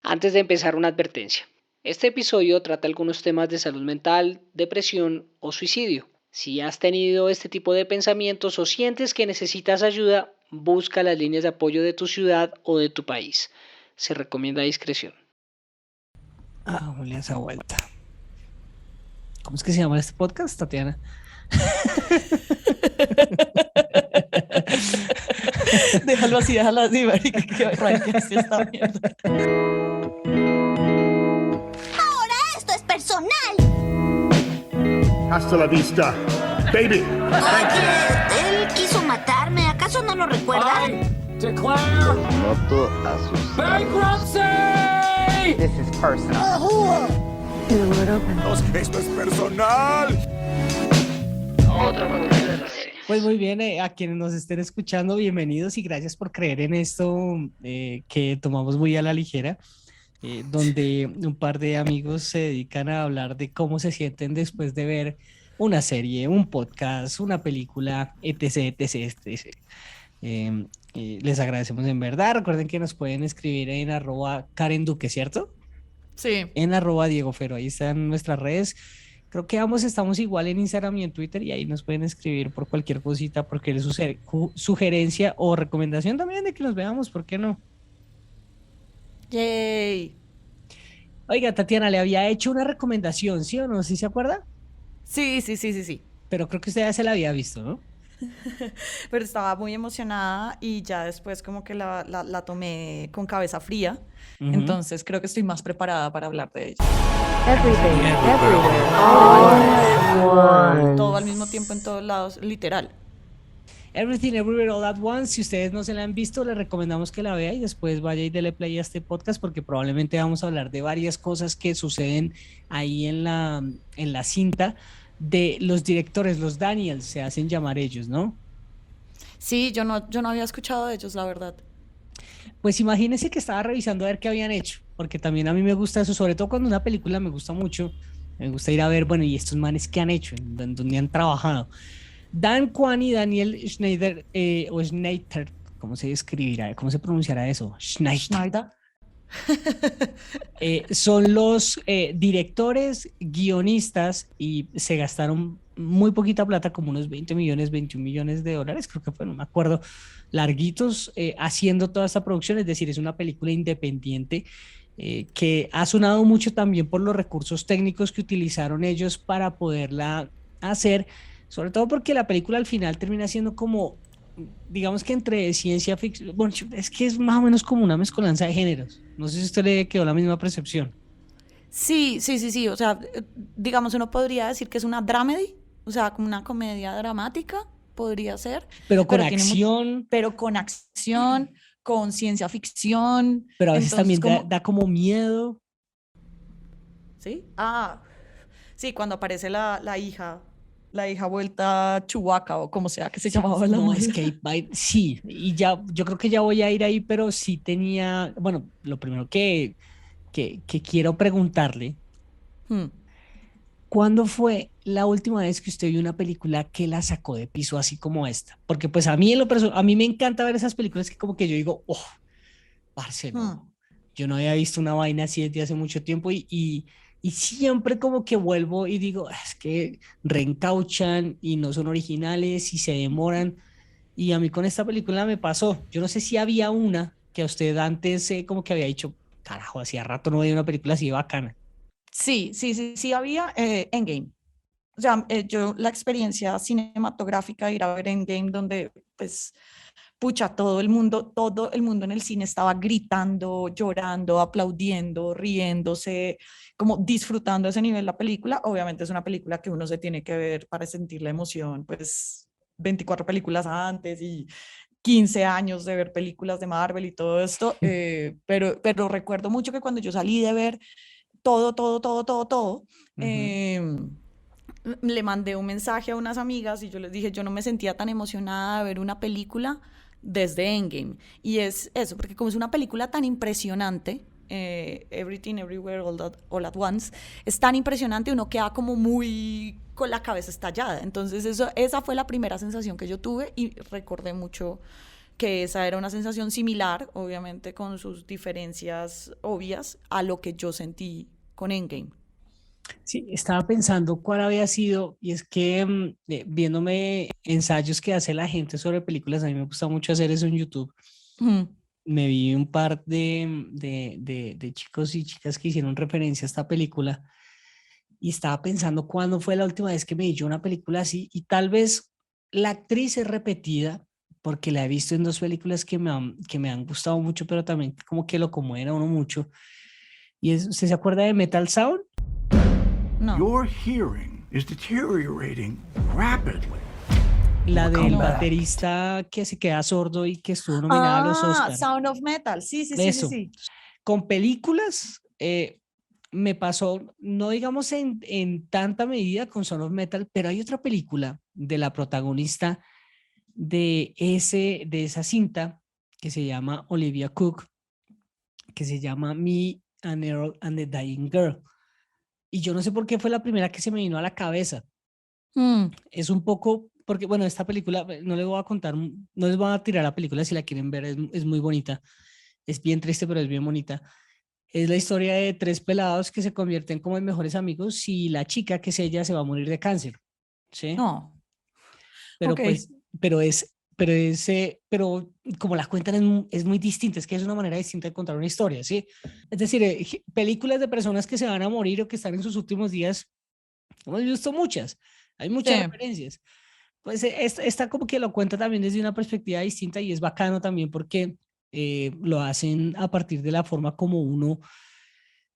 Antes de empezar, una advertencia. Este episodio trata algunos temas de salud mental, depresión o suicidio. Si has tenido este tipo de pensamientos o sientes que necesitas ayuda, busca las líneas de apoyo de tu ciudad o de tu país. Se recomienda discreción. Julia, esa vuelta. ¿Cómo es que se llama este podcast, Tatiana? Déjalo así, marica, que arranque así esta mierda. Ahora esto es personal. Hasta la vista, baby. Oye, él quiso matarme. ¿Acaso no lo recuerdan? Noto asustado. Bankruptcy! This is personal. Esto es personal. Pues muy bien, a quienes nos estén escuchando, bienvenidos y gracias por creer en esto que tomamos muy a la ligera, donde un par de amigos se dedican a hablar de cómo se sienten después de ver una serie, un podcast, una película, etc, etc, etc. Les agradecemos en verdad. Recuerden que nos pueden escribir en @Karen Duque, ¿cierto? Sí. En @Diego Fero, ahí están nuestras redes. Creo que ambos estamos igual en Instagram y en Twitter y ahí nos pueden escribir por cualquier cosita, porque sugerencia o recomendación también de que nos veamos, ¿por qué no? Yay. Oiga, Tatiana, le había hecho una recomendación, ¿sí o no? ¿Sí se acuerda? Sí. Pero creo que usted ya se la había visto, ¿no? Pero estaba muy emocionada y ya después como que la tomé con cabeza fría. Entonces creo que estoy más preparada para hablar de ella. Everything, everywhere, all at once. Todo al mismo tiempo en todos lados, literal. Everything Everywhere All at Once. Si ustedes no se la han visto, les recomendamos que la vea y después vaya y dele play a este podcast porque probablemente vamos a hablar de varias cosas que suceden ahí en la cinta de los directores, los Daniels, se hacen llamar ellos, ¿no? Sí, yo no había escuchado de ellos, la verdad. Pues imagínense que estaba revisando a ver qué habían hecho, porque también a mí me gusta eso, sobre todo cuando una película me gusta mucho, me gusta ir a ver, bueno, y estos manes qué han hecho, en dónde han trabajado. Dan Kwan y Daniel Schneider, o Schneider, ¿cómo se escribirá? ¿Cómo se pronunciará eso? Schneider. Son los directores, guionistas y se gastaron muy poquita plata, como unos 20 millones, 21 millones de dólares, creo que fue, no me acuerdo, larguitos, haciendo toda esta producción. Es decir, es una película independiente que ha sonado mucho también por los recursos técnicos que utilizaron ellos para poderla hacer, sobre todo porque la película al final termina siendo como, digamos que entre ciencia ficción, bueno, es que es más o menos como una mezcolanza de géneros. No sé si a usted le quedó la misma percepción. Sí. O sea, digamos, uno podría decir que es una dramedy, o sea, como una comedia dramática, podría ser. Pero con acción. Pero con acción, con ciencia ficción. Pero a veces también da como miedo. ¿Sí? Sí, cuando aparece la hija vuelta Chewbacca o como sea que se llamaba la No, madre. Escape by, sí, y ya, yo creo que ya voy a ir ahí, pero sí tenía, bueno, lo primero que quiero preguntarle, ¿cuándo fue la última vez que usted vio una película que la sacó de piso así como esta? Porque pues a mí a mí me encanta ver esas películas que como que yo digo, oh, parce, no, yo no había visto una vaina así desde hace mucho tiempo y siempre como que vuelvo y digo, es que reencauchan y no son originales y se demoran. Y a mí con esta película me pasó. Yo no sé si había una que a usted antes como que había dicho, carajo, hacía rato no veía una película así bacana. Sí, había Endgame. O sea, yo la experiencia cinematográfica de ir a ver Endgame donde pues pucha, todo el mundo en el cine estaba gritando, llorando, aplaudiendo, riéndose, como disfrutando ese nivel la película. Obviamente es una película que uno se tiene que ver para sentir la emoción, pues 24 películas antes y 15 años de ver películas de Marvel y todo esto, pero recuerdo mucho que cuando yo salí de ver todo, le mandé un mensaje a unas amigas y yo les dije, yo no me sentía tan emocionada de ver una película desde Endgame. Y es eso, porque como es una película tan impresionante, Everything Everywhere All at Once, es tan impresionante, uno queda como muy con la cabeza estallada. Entonces esa fue la primera sensación que yo tuve y recordé mucho que esa era una sensación similar, obviamente con sus diferencias obvias, a lo que yo sentí con Endgame. Sí, estaba pensando cuál había sido, y es que viéndome ensayos que hace la gente sobre películas, a mí me gusta mucho hacer eso en YouTube. Ujú. Me vi un par de chicos y chicas que hicieron referencia a esta película y estaba pensando cuándo fue la última vez que me vi yo una película así, y tal vez la actriz es repetida porque la he visto en dos películas que me han gustado mucho, pero también como que lo conmueven a uno mucho. Y ¿usted se acuerda de Metal Sound? No. Your hearing is deteriorating rapidly. La del No. baterista que se queda sordo y que estuvo nominada a los Oscars. Sound of Metal, sí. Eso. Con películas me pasó, no digamos en tanta medida con Sound of Metal, pero hay otra película de la protagonista de esa cinta que se llama Olivia Cook, que se llama Me and Earl and the Dying Girl. Y yo no sé por qué fue la primera que se me vino a la cabeza. Es un poco, porque bueno, esta película, no les voy a contar, no les voy a tirar la película si la quieren ver, es muy bonita. Es bien triste, pero es bien bonita. Es la historia de tres pelados que se convierten como en mejores amigos y la chica, que es ella, se va a morir de cáncer. ¿Sí? No. Pero Ok. pues, pero como la cuentan es muy distinta, es que es una manera distinta de contar una historia, ¿sí? Es decir, películas de personas que se van a morir o que están en sus últimos días, hemos visto muchas, hay muchas Sí. referencias. Pues esta como que lo cuenta también desde una perspectiva distinta y es bacano también porque lo hacen a partir de la forma como uno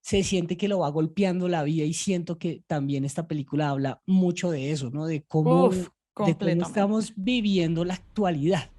se siente que lo va golpeando la vida, y siento que también esta película habla mucho de eso, ¿no? De cómo Completamente. estamos viviendo la actualidad.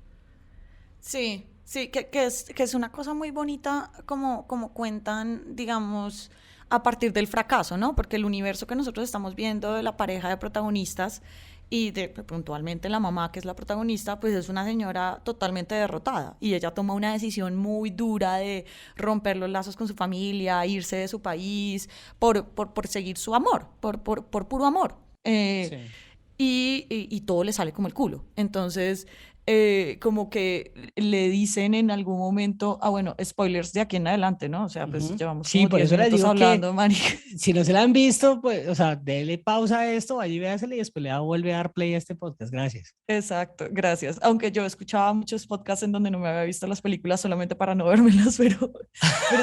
Sí, que es una cosa muy bonita como cuentan, digamos, a partir del fracaso, ¿no? Porque el universo que nosotros estamos viendo de la pareja de protagonistas y de puntualmente la mamá, que es la protagonista, pues es una señora totalmente derrotada y ella toma una decisión muy dura de romper los lazos con su familia, irse de su país por seguir su amor, por puro amor. Sí. Y todo le sale como el culo. Entonces, como que le dicen en algún momento, bueno, spoilers de aquí en adelante, ¿no? O sea, pues Ujú. llevamos Sí, como por 10 eso les minutos digo que hablando, marica. si no se la han visto, pues, o sea, déle pausa a esto, vaya y véasela y después le vuelve a dar play a este podcast. Gracias. Exacto, gracias. Aunque yo escuchaba muchos podcasts en donde no me había visto las películas solamente para no vérmelas, pero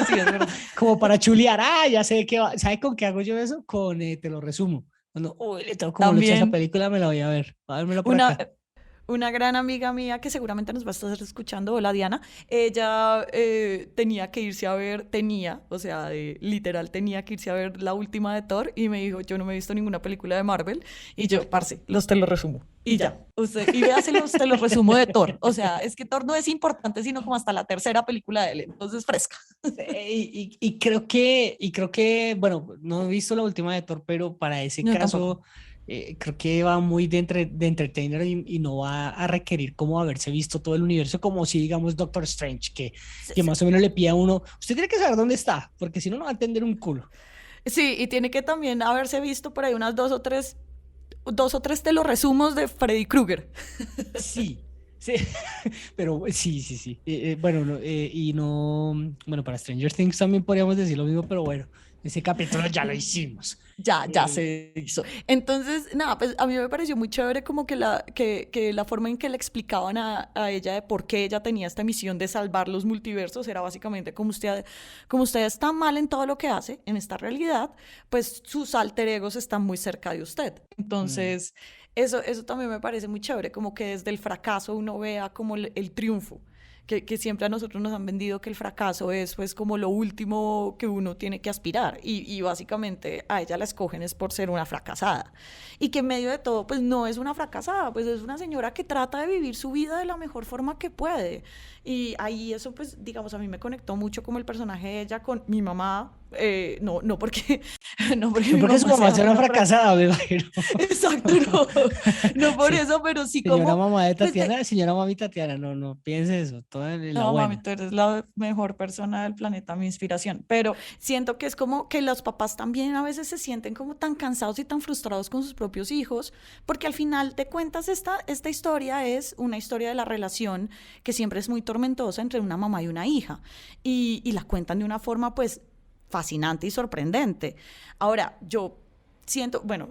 sí, es verdad. Como para chulear, ya sé que ¿sabe con qué hago yo eso? Con te lo resumo. Cuando, uy, le tengo como lucha a esa También película, me la voy a ver. Voy a vérmela por acá. una gran amiga mía que seguramente nos va a estar escuchando, hola Diana, ella tenía que irse a ver, o sea, literal tenía que irse a ver la última de Thor y me dijo, yo no me he visto ninguna película de Marvel, y yo, parce, te los resumo. Y ya, y véaselos, te los resumo de Thor. O sea, es que Thor no es importante, sino como hasta la tercera película de él, entonces fresca. Y creo que, bueno, no he visto la última de Thor, pero para ese Yo caso tampoco. creo que va muy de entertainer y no va a requerir como haberse visto todo el universo, como si digamos Doctor Strange, que más o menos le pide a uno, usted tiene que saber dónde está, porque si no, no va a entender un culo. Sí, y tiene que también haberse visto por ahí unas dos o tres te los resumos de Freddy Krueger. Sí, sí, pero sí. Bueno, y no, bueno, para Stranger Things también podríamos decir lo mismo, pero bueno, ese capítulo ya lo hicimos. Ya se hizo. Entonces, nada, pues a mí me pareció muy chévere como que la forma en que le explicaban a ella de por qué ella tenía esta misión de salvar los multiversos era básicamente como usted está mal en todo lo que hace, en esta realidad, pues sus alter egos están muy cerca de usted. Entonces, eso también me parece muy chévere, como que desde el fracaso uno vea como el triunfo. Que siempre a nosotros nos han vendido que el fracaso es pues como lo último que uno tiene que aspirar y básicamente a ella la escogen es por ser una fracasada y que en medio de todo pues no es una fracasada, pues es una señora que trata de vivir su vida de la mejor forma que puede y ahí eso pues digamos a mí me conectó mucho como el personaje de ella con mi mamá no porque, no porque No mi porque su mamá mamá sea sea una una fracasada, me imagino. Exacto, no, no por Sí. eso, pero sí Señora como, mamá de pues, Tatiana, señora mami Tatiana, no piense eso, toda la no, mami, buena. tú eres la mejor persona del planeta, mi inspiración. Pero siento que es como que los papás también a veces se sienten como tan cansados y tan frustrados con sus propios hijos, porque al final de cuentas esta historia es una historia de la relación que siempre es muy tormentosa entre una mamá y una hija. Y la cuentan de una forma pues fascinante y sorprendente. Ahora, yo siento, bueno,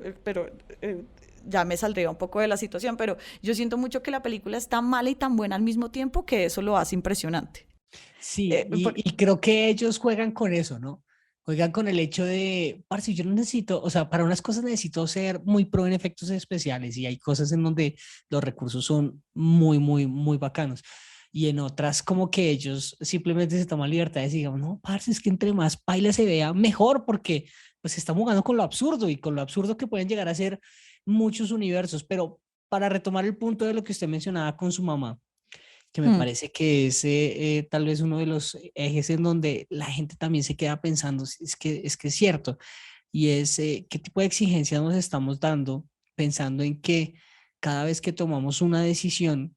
ya me saldría un poco de la situación, pero yo siento mucho que la película es tan mala y tan buena al mismo tiempo que eso lo hace impresionante. Sí, Por- y creo que ellos juegan con eso, ¿no? Juegan con el hecho de, parce, yo no necesito, o sea, para unas cosas necesito ser muy pro en efectos especiales y hay cosas en donde los recursos son muy bacanos. Y en otras como que ellos simplemente se toman libertades y digamos, no, parce, es que entre más paila se vea, mejor, porque pues estamos jugando con lo absurdo y con lo absurdo que pueden llegar a ser muchos universos. Pero para retomar el punto de lo que usted mencionaba con su mamá, que me Hmm. parece que es tal vez uno de los ejes en donde la gente también se queda pensando, es que es cierto, y es qué tipo de exigencias nos estamos dando pensando en que cada vez que tomamos una decisión,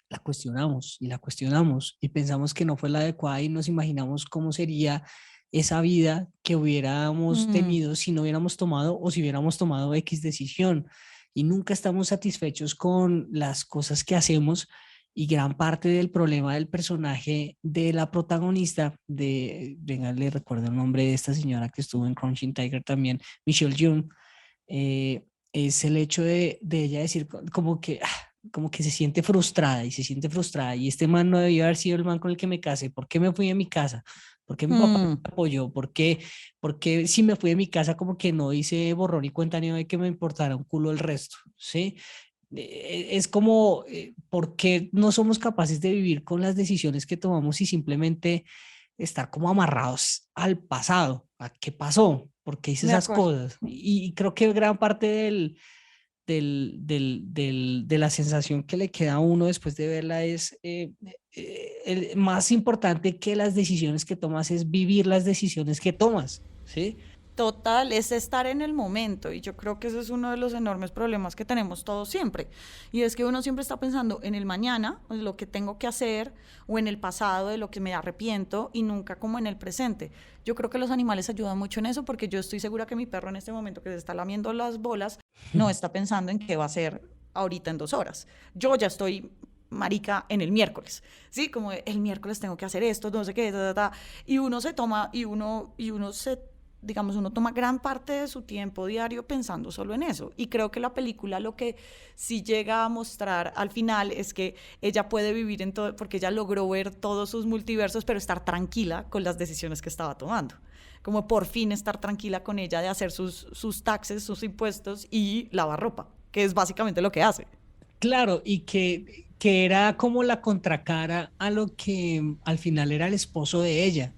la cuestionamos y la cuestionamos y pensamos que no fue la adecuada y nos imaginamos cómo sería esa vida que hubiéramos Mm, tenido si no hubiéramos tomado o si hubiéramos tomado X decisión. Y nunca estamos satisfechos con las cosas que hacemos y gran parte del problema del personaje de la protagonista, venga, le recuerdo el nombre de esta señora que estuvo en Crouching Tiger también, Michelle Yeoh, es el hecho de ella decir como que se siente frustrada y se siente frustrada y este man no debió haber sido el man con el que me casé. ¿Por qué me fui de mi casa? ¿Por qué mi papá no mm, me apoyó? ¿Por qué si me fui de mi casa como que no hice borrón y cuenta nueva de que me importara un culo el resto? ¿Sí? Es como, ¿por qué no somos capaces de vivir con las decisiones que tomamos y simplemente estar como amarrados al pasado? ¿A qué pasó? ¿Por qué hice de esas acuerdo. cosas? Y creo que gran parte de la sensación que le queda a uno después de verla es más importante que las decisiones que tomas es vivir las decisiones que tomas, ¿sí? Total, es estar en el momento y yo creo que ese es uno de los enormes problemas que tenemos todos siempre. Y es que uno siempre está pensando en el mañana, en lo que tengo que hacer, o en el pasado, de lo que me arrepiento, y nunca como en el presente. Yo creo que los animales ayudan mucho en eso porque yo estoy segura que mi perro en este momento que se está lamiendo las bolas no está pensando en qué va a hacer ahorita en 2 horas. Yo ya estoy marica en el miércoles, ¿sí? Como el miércoles tengo que hacer esto, no sé qué, y uno se toma, y uno se digamos, uno toma gran parte de su tiempo diario pensando solo en eso. Y creo que la película lo que sí llega a mostrar al final es que ella puede vivir en todo, porque ella logró ver todos sus multiversos, pero estar tranquila con las decisiones que estaba tomando. Como por fin estar tranquila con ella de hacer sus taxes, sus impuestos y lavar ropa, que es básicamente lo que hace. Claro, y que era como la contracara a lo que al final era el esposo de ella,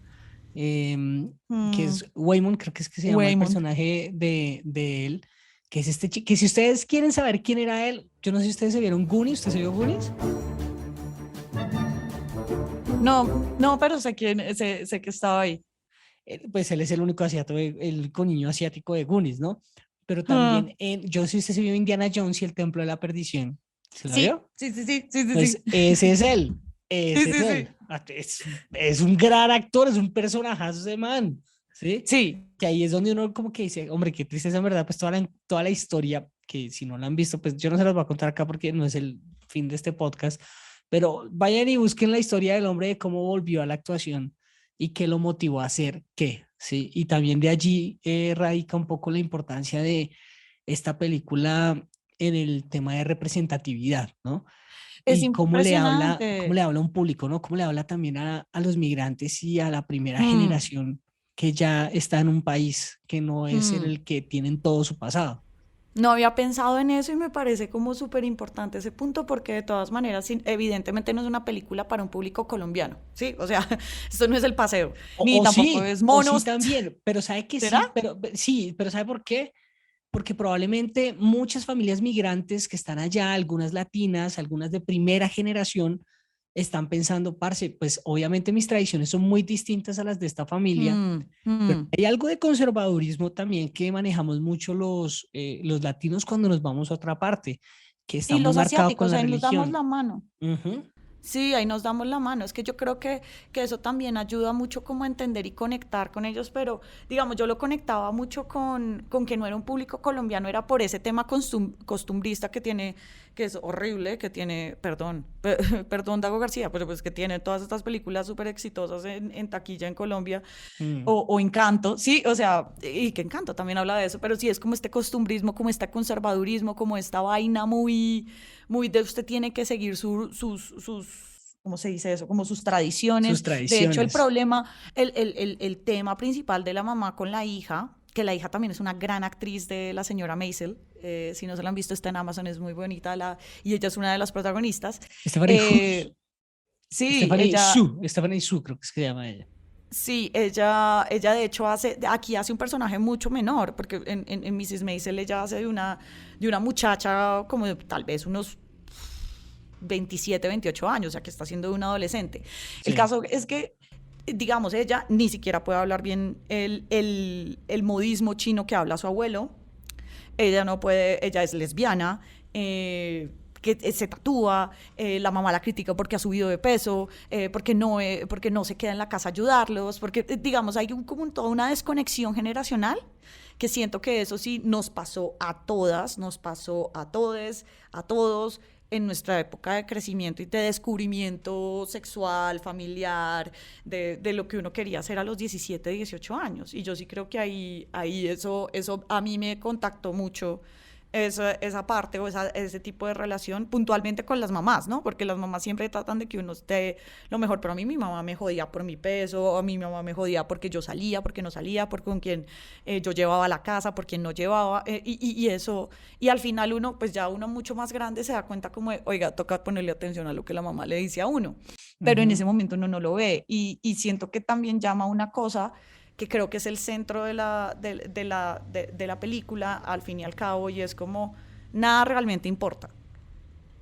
que Mm, es Waymond, creo que es que se llama el Waymond. personaje de él, que es este chico, que si ustedes quieren saber quién era él, yo no sé si ustedes se vieron Goonies, ¿usted se vio Goonies? No, no, pero sé que estaba ahí. Pues él es el único asiático, el único niño asiático de Goonies, ¿no? Pero Ah, también, yo no sé si usted se vio Indiana Jones y el Templo de la Perdición, ¿se lo sí, vio? sí, sí, sí, sí, sí, Pues sí. ese es él, Sí, ese es sí, él. sí. Es un gran actor, es un personajazo ese man, ¿sí? Sí, Que ahí es donde uno como que dice, hombre, qué tristeza en verdad, pues toda la historia, que si no la han visto, pues yo no se las voy a contar acá porque no es el fin de este podcast, pero vayan y busquen la historia del hombre de cómo volvió a la actuación y qué lo motivó a hacer qué, ¿sí? Y también de allí radica un poco la importancia de esta película en el tema de representatividad, ¿no? es Y cómo le impresionante. habla a un público, ¿no? Cómo le habla también a los migrantes y a la primera Mm, generación que ya está en un país que no es mm. el que tienen todo su pasado. No había pensado en eso y me parece como súper importante ese punto porque de todas maneras, evidentemente no es una película para un público colombiano, ¿sí? O sea, esto no es el paseo, ni tampoco es O sí monos. también, pero sabe que sí, ¿Será? pero sí, pero ¿sabe por qué? Porque probablemente muchas familias migrantes que están allá, algunas latinas, algunas de primera generación, están pensando, parce, pues obviamente mis tradiciones son muy distintas a las de esta familia, pero hay algo de conservadurismo también que manejamos mucho los latinos cuando nos vamos a otra parte, que está Y muy los marcado con asiáticos, la ahí nos damos religión. la mano. Ujú. Sí, ahí nos damos la mano. Es que yo creo que eso también ayuda mucho como a entender y conectar con ellos, pero digamos, yo lo conectaba mucho con que no era un público colombiano, era por ese tema costumbrista que tiene, que es horrible, que tiene, perdón, perdón, Dago García, pero pues que tiene todas estas películas súper exitosas en taquilla en Colombia, Mm. o Encanto, sí, o sea, y que Encanto también habla de eso, pero sí es como este costumbrismo, como este conservadurismo, como esta vaina muy de usted tiene que seguir sus, ¿cómo se dice eso? Como sus Sus tradiciones. De hecho, el tradiciones. problema, el tema principal de la mamá con la hija, que la hija también es una gran actriz de la señora Maisel, si no se la han visto, está en Amazon, es muy bonita, y ella es una de las protagonistas. Stephanie Hughes, Eh, sí, ella, Stephanie Su, creo que es que se llama ella. Sí, ella de hecho aquí hace un personaje mucho menor, porque en Mrs. Maisel ella hace de una muchacha como de tal vez unos 27, 28 años, o sea que está siendo de una adolescente. El Sí. caso es que, digamos, ella ni siquiera puede hablar bien el modismo chino que habla su abuelo. Ella no puede, ella es lesbiana, que se tatúa, la mamá la critica porque ha subido de peso, porque no se queda en la casa a ayudarlos, porque, digamos, hay como toda una desconexión generacional que siento que eso sí nos pasó a todas, nos pasó a todes, a todos en nuestra época de crecimiento y de descubrimiento sexual, familiar, de lo que uno quería hacer a los 17, 18 años. Y yo sí creo que ahí eso a mí me contactó mucho esa parte o ese tipo de relación puntualmente con las mamás, ¿no? Porque las mamás siempre tratan de que uno esté lo mejor, pero a mí mi mamá me jodía por mi peso, a mí mi mamá me jodía porque yo salía, porque no salía, por con quién yo llevaba a la casa, por quién no llevaba, y eso, y al final uno, pues ya uno mucho más grande se da cuenta como de, oiga, toca ponerle atención a lo que la mamá le dice a uno, pero en ese momento uno no lo ve, y siento que también llama una cosa que creo que es el centro de la película, al fin y al cabo, y es como, nada realmente importa.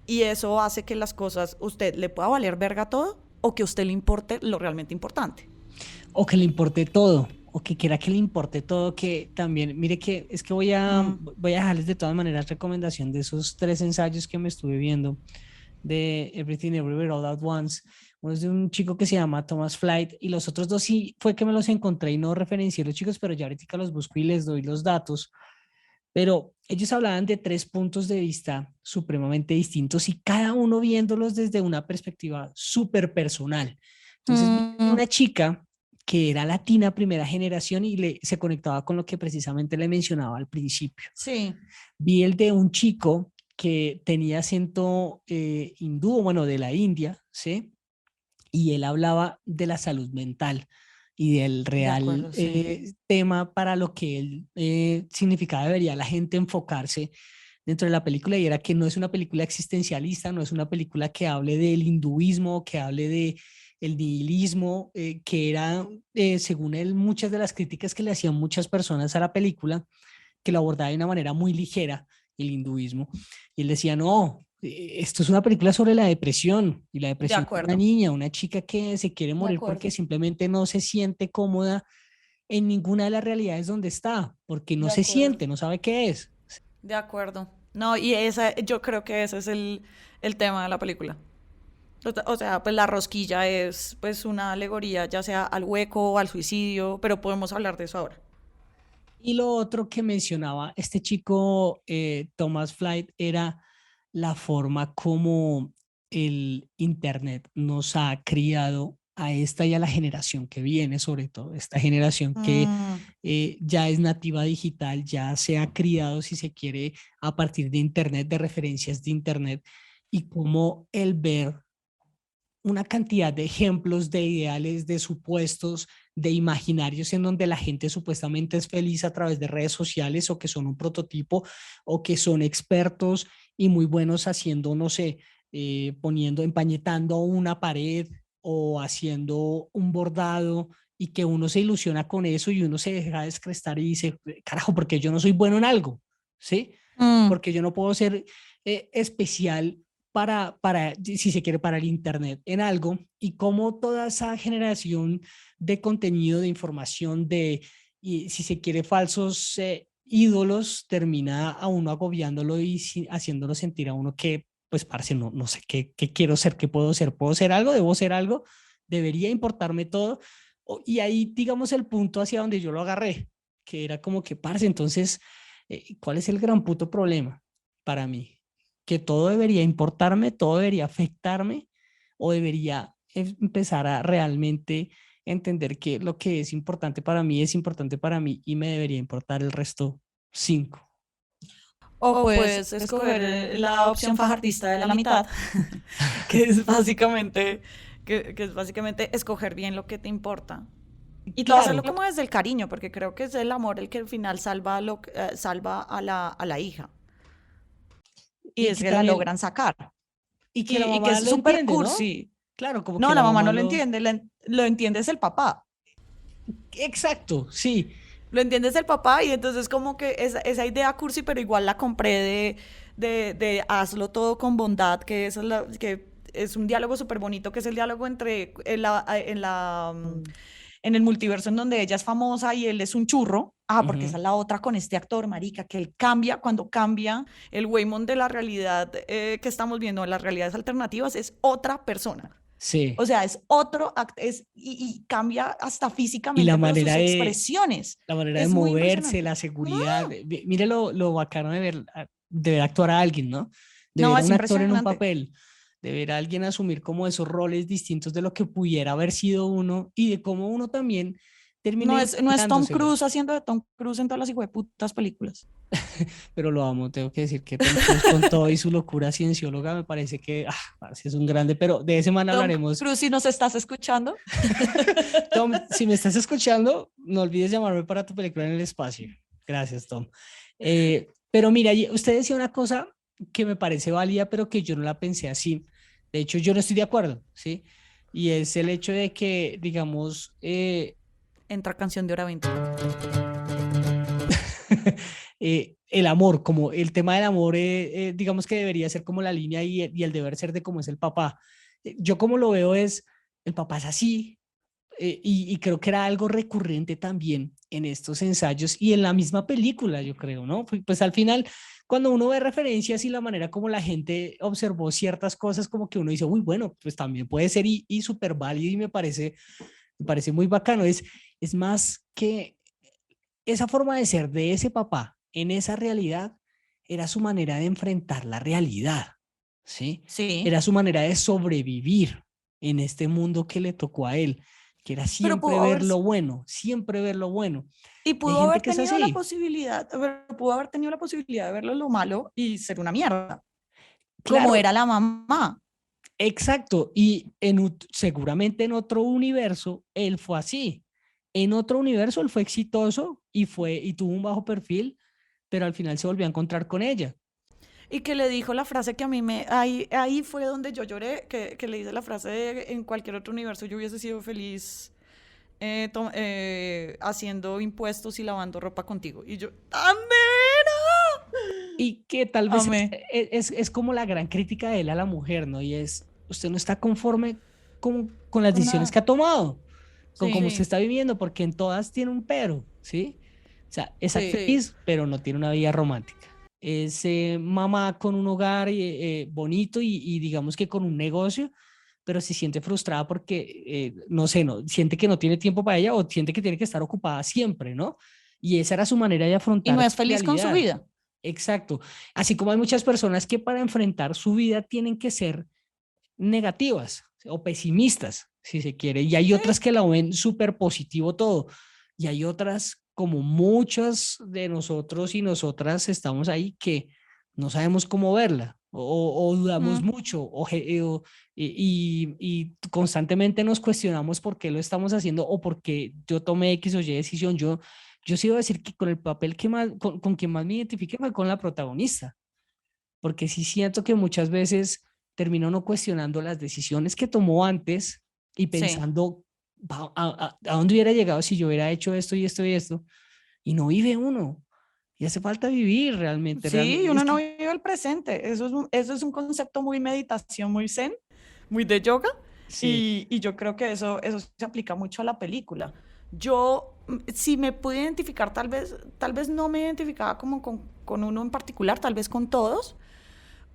Y eso hace que las cosas, usted le pueda valer verga todo, o que a usted le importe lo realmente importante. O que le importe todo, o que quiera que le importe todo, que también, mire que es que voy a dejarles de todas maneras recomendación de esos 3 ensayos que me estuve viendo de Everything Everywhere All at Once. Uno es de un chico que se llama Thomas Flight y los otros dos sí fue que me los encontré y no referencié a los chicos, pero ya ahorita los busco y les doy los datos. Pero ellos hablaban de 3 puntos de vista supremamente distintos y cada uno viéndolos desde una perspectiva súper personal. Entonces, vi una chica que era latina primera generación y se conectaba con lo que precisamente le mencionaba al principio. Sí. Vi el de un chico que tenía acento hindú, bueno, de la India, ¿sí? Y él hablaba de la salud mental y del De real acuerdo, sí. tema para lo que él significaba debería la gente enfocarse dentro de la película, y era que no es una película existencialista, no es una película que hable del hinduismo, que hable de el nihilismo, que era, según él, muchas de las críticas que le hacían muchas personas a la película, que lo abordaba de una manera muy ligera, el hinduismo. Y él decía, no, esto es una película sobre la depresión, y la De depresión de una acuerdo, niña, una chica que se quiere de morir porque acuerdo, simplemente no se siente cómoda en ninguna de las realidades donde está, porque no de se acuerdo, siente, no sabe qué es. de acuerdo. No, yo creo que ese es el tema de la película. O sea, pues la rosquilla es pues una alegoría, ya sea al hueco o al suicidio, pero podemos hablar de eso ahora. Y lo otro que mencionaba este chico, Thomas Flight, era la forma como el Internet nos ha criado a esta y a la generación que viene, sobre todo esta generación que Mm, ya es nativa digital, ya se ha criado, si se quiere, a partir de Internet, de referencias de Internet, y cómo el ver una cantidad de ejemplos, de ideales, de supuestos, de imaginarios en donde la gente supuestamente es feliz a través de redes sociales, o que son un prototipo, o que son expertos y muy buenos haciendo, no sé, empañetando una pared o haciendo un bordado, y que uno se ilusiona con eso y uno se deja descrestar y dice, carajo, porque yo no soy bueno en algo, ¿sí? mm, Porque yo no puedo ser especial si se quiere, para el Internet en algo, y cómo toda esa generación de contenido, de información, y si se quiere, falsos ídolos, termina a uno agobiándolo y haciéndolo sentir a uno que, pues, parce, no sé qué quiero ser, qué puedo ser algo, debo ser algo, debería importarme todo. Y ahí, digamos, el punto hacia donde yo lo agarré, que era como que, parce, entonces, ¿cuál es el gran puto problema para mí? Que todo debería importarme, todo debería afectarme, o debería empezar a realmente entender que lo que es importante para mí y me debería importar el resto 5. O puedes escoger la opción fajardista de la mitad, que es básicamente, que es básicamente escoger bien lo que te importa. Y todo hacerlo como desde el cariño, porque creo que es el amor el que al final salva a la hija. Y es que la logran sacar. Y que la Y que mamá es lo súper entiende, ¿no? cursi. Claro, como No, que la mamá no lo entiende, lo entiende es el papá. Exacto, sí. Lo entiendes el papá y entonces como que esa idea cursi, pero igual la compré de hazlo todo con bondad, que que es un diálogo súper bonito, que es el diálogo entre en el multiverso en donde ella es famosa y él es un churro. Porque esa es la otra con este actor, marica, que él cambia, cuando cambia el Waymond de la realidad que estamos viendo en las realidades alternativas, es otra persona. Sí. O sea, es otro, y cambia hasta Y físicamente, la pero manera sus de, expresiones. la manera de Es muy moverse, impresionante. la seguridad. Mire lo bacano de ver actuar a alguien, ¿no? De No, ver a es un actor en un impresionante. papel, de ver a alguien asumir como esos roles distintos de lo que pudiera haber sido uno y de cómo uno también termina No es Tom imaginándoselo. Cruise haciendo de Tom Cruise en todas las hijueputas películas. Pero lo amo, tengo que decir que Tom Cruise, con todo y su locura ciencióloga, me parece que parce, es un grande, pero de ese man Tom hablaremos. Cruise, si nos estás escuchando. Tom, si me estás escuchando, no olvides llamarme para tu película en el espacio. Gracias, Tom. Pero mira, usted decía una cosa que me parece válida, pero que yo no la pensé así. De hecho, yo no estoy de acuerdo, ¿sí? Y es el hecho de que, digamos, Entra canción de hora 20. el amor, como el tema del amor, digamos que debería ser como la línea y el deber ser de cómo es el papá. Yo como lo veo es, el papá es así, y creo que era algo recurrente también en estos ensayos y en la misma película, yo creo, ¿no? Pues al final, cuando uno ve referencias y la manera como la gente observó ciertas cosas, como que uno dice, uy, bueno, pues también puede ser y súper válido y me parece muy bacano. Es más que esa forma de ser de ese papá en esa realidad era su manera de enfrentar la realidad, ¿sí? Sí. Era su manera de sobrevivir en este mundo que le tocó a él, que era siempre ver lo bueno, siempre ver lo bueno. Y pudo gente haber que es tenido la así. posibilidad, pudo haber tenido la posibilidad de verlo lo malo y ser una mierda, Claro, como era la mamá. exacto. Y seguramente en otro universo él fue así. En otro universo él fue exitoso y tuvo un bajo perfil, pero al final se volvió a encontrar con ella. Y que le dijo la frase que a mí ahí fue donde yo lloré, que le dice la frase de, en cualquier otro universo yo hubiese sido feliz haciendo impuestos y lavando ropa contigo. Y yo, ¡tan nevera! Y que tal vez Amé. es como la gran crítica de él a la mujer, ¿no? Y es, usted no está conforme con las decisiones que ha tomado, con cómo usted Sí. está viviendo, porque en todas tiene un pero, ¿sí? O sea, es Sí. actriz, pero no tiene una vida romántica. Es mamá con un hogar bonito y digamos que con un negocio, pero se siente frustrada porque, no sé, siente que no tiene tiempo para ella o siente que tiene que estar ocupada siempre, ¿no? Y esa era su manera de Y afrontar no es su feliz con su realidad. vida. Exacto. Así como hay muchas personas que para enfrentar su vida tienen que ser negativas o pesimistas, si se quiere, y hay otras que la ven súper positivo todo, y hay otras como muchas de nosotros y nosotras estamos ahí que no sabemos cómo verla o dudamos mucho y constantemente nos cuestionamos por qué lo estamos haciendo o por qué yo tomé X o Y decisión. Yo sí iba a decir que con el papel que más, con quien más me identifique fue con la protagonista, porque sí siento que muchas veces termina uno cuestionando las decisiones que tomó antes y pensando a dónde hubiera llegado si yo hubiera hecho esto y esto, y no vive uno. Y hace falta vivir realmente. Sí, realmente. uno no vive del presente. Eso es un concepto muy meditación, muy zen, muy de yoga. Sí. Y yo creo que eso se aplica mucho a la película. Yo, si me pude identificar, tal vez no me identificaba como con uno en particular, tal vez con todos,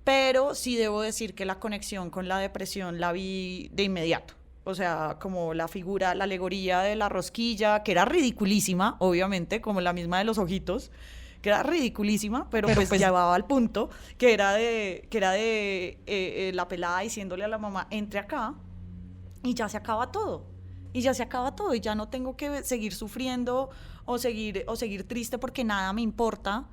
pero sí debo decir que la conexión con la depresión la vi de inmediato. O sea, como la figura, la alegoría de la rosquilla, que era ridiculísima, obviamente, como la misma de los ojitos, que era ridiculísima, pero pues llevaba al punto, que era de la pelada diciéndole a la mamá, entre acá, y ya se acaba todo. Y ya se acaba todo, y ya no tengo que seguir sufriendo o seguir triste porque nada me importa,